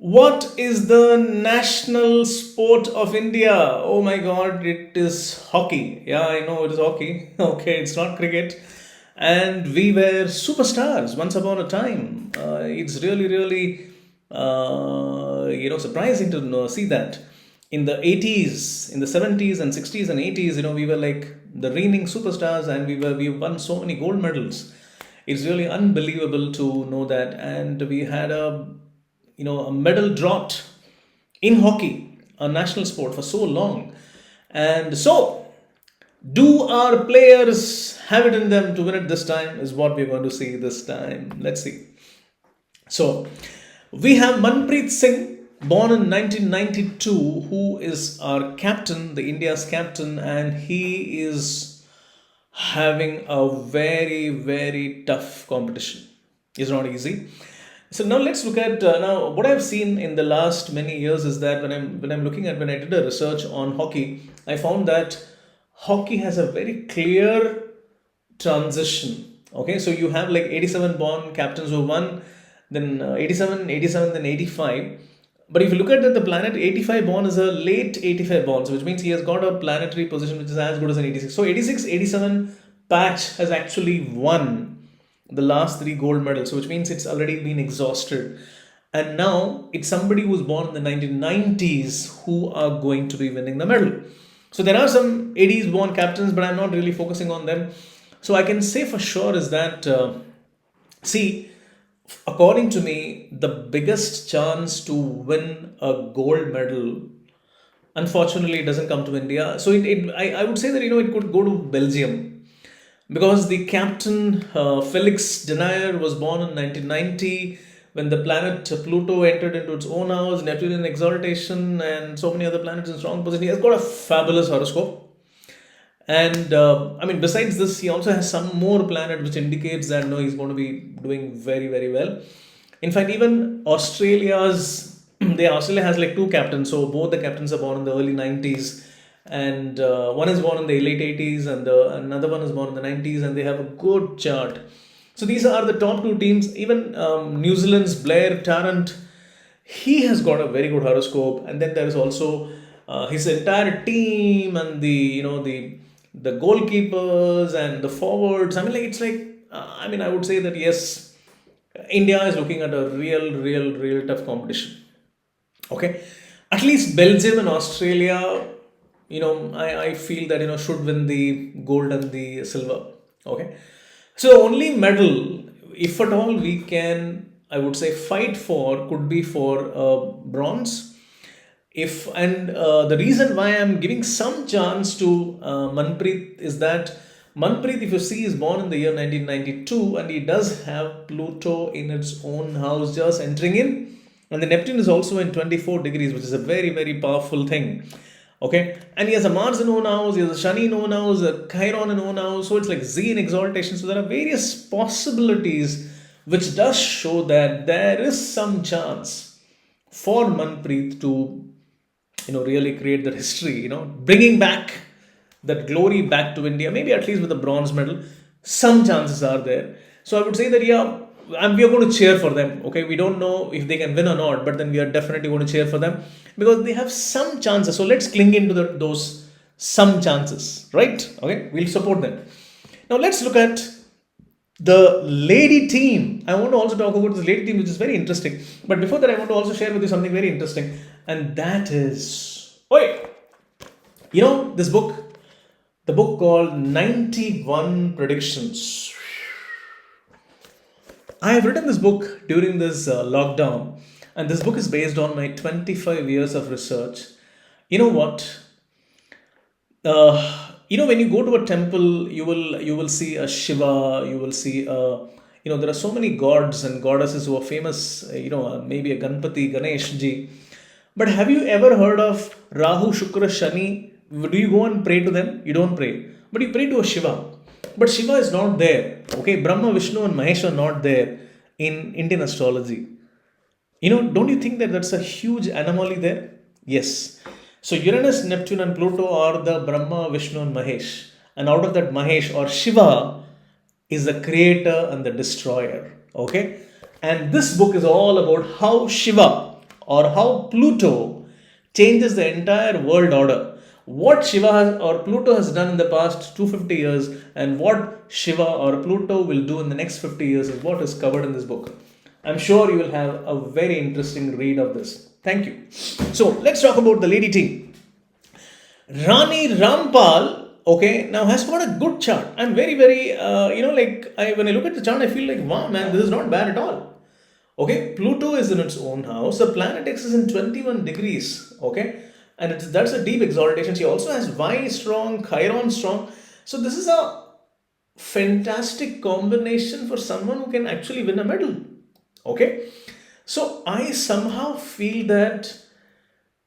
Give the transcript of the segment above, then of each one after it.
What is the national sport of India? Oh my god, it is hockey. Yeah, I know it is hockey. Okay, it's not cricket. And we were superstars once upon a time. It's really, surprising to see that. In the 80s, in the 70s and 60s and 80s, we were like the reigning superstars and we won so many gold medals. It's really unbelievable to know that. And we had a medal drought in hockey, a national sport, for so long. And so, do our players have it in them to win it this time? Is what we're going to see this time. Let's see. So, we have Manpreet Singh, born in 1992, who is our captain, the India's captain, and he is having a very, very tough competition. It's not easy. So now let's look at now what I've seen in the last many years is that when I'm looking at when I did a research on hockey, I found that hockey has a very clear transition. Okay, so you have like 87 born captains who won, then 87, then 85. But if you look at the planet, 85 born is a late 85 born, so which means he has got a planetary position which is as good as an 86. So 86, 87 patch has actually won the last three gold medals, so which means it's already been exhausted. And now it's somebody who's born in the 1990s who are going to be winning the medal. So there are some 80s born captains, but I'm not really focusing on them. So I can say for sure is that, see, according to me, the biggest chance to win a gold medal, unfortunately, it doesn't come to India. So I would say that it could go to Belgium because the captain Felix Denayer was born in 1990 when the planet Pluto entered into its own house, Neptune in exaltation, and so many other planets in strong position. He has got a fabulous horoscope. And besides this, he also has some more planet which indicates that no, he's going to be doing very, very well. In fact, even Australia has like two captains. So both the captains are born in the early 90s, and one is born in the late 80s, and another one is born in the 90s, and they have a good chart. So these are the top two teams. Even New Zealand's Blair Tarrant, he has got a very good horoscope, and then there is also his entire team and the goalkeepers and the forwards. I mean, like it's like I would say that yes, India is looking at a real tough competition. Okay, at least Belgium and Australia, I feel that should win the gold and the silver. Okay, so only medal, if at all we can, I would say fight for, could be for bronze. If and The reason why I'm giving some chance to Manpreet is that Manpreet, if you see, is born in the year 1992, and he does have Pluto in its own house just entering in, and the Neptune is also in 24 degrees, which is a very powerful thing. Okay, and he has a Mars in own house, he has a Shani in own house, a Chiron in own house, so it's like Z in exaltation. So there are various possibilities which does show that there is some chance for Manpreet to really create that history, bringing back that glory back to India, maybe at least with a bronze medal. Some chances are there. So I would say that, yeah, and we are going to cheer for them. Okay, we don't know if they can win or not, but then we are definitely going to cheer for them because they have some chances. So let's cling into those some chances, right? Okay, we'll support them. Now let's look at the lady team. I want to also talk about this lady team, which is very interesting. But before that, I want to also share with you something very interesting, and that is, wait, this book, the book called 91 Predictions. I have written this book during this lockdown, and this book is based on my 25 years of research. You know what? When you go to a temple, you will see a Shiva, you will see there are so many gods and goddesses who are famous. Maybe a Ganpati, Ganesh ji. But have you ever heard of Rahu, Shukra, Shani? Do you go and pray to them? You don't pray, but you pray to a Shiva. But Shiva is not there. Okay, Brahma, Vishnu, and Mahesh are not there in Indian astrology. Don't you think that that's a huge anomaly there? Yes. So Uranus, Neptune, and Pluto are the Brahma, Vishnu, and Mahesh. And out of that, Mahesh or Shiva is the creator and the destroyer. Okay? And this book is all about how Shiva or how Pluto changes the entire world order. What Shiva has, or Pluto has done in the past 250 years, and what Shiva or Pluto will do in the next 50 years is what is covered in this book. I'm sure you will have a very interesting read of this. Thank you. So let's talk about the lady team. Rani Rampal, okay, now has got a good chart. I'm very, very, when I look at the chart, I feel like, wow, man, this is not bad at all. Okay, Pluto is in its own house. The planet X is in 21 degrees. Okay, and that's a deep exaltation. She also has Y strong, Chiron strong. So this is a fantastic combination for someone who can actually win a medal. Okay, so I somehow feel that,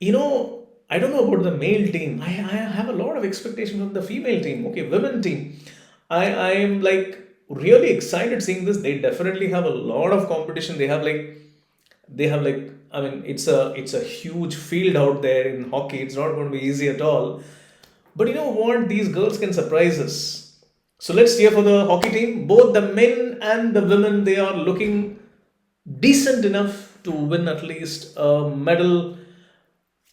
I don't know about the male team. I have a lot of expectation from the female team. Okay, women team. I am like really excited seeing this. They definitely have a lot of competition. They have like I mean it's a huge field out there in hockey. It's not going to be easy at all. But you know what? These girls can surprise us. So let's cheer for the hockey team. Both the men and the women, they are looking decent enough to win at least a medal.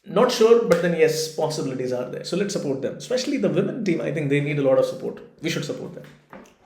Not sure, but then yes, possibilities are there. So let's support them. Especially the women team. I think they need a lot of support. We should support them.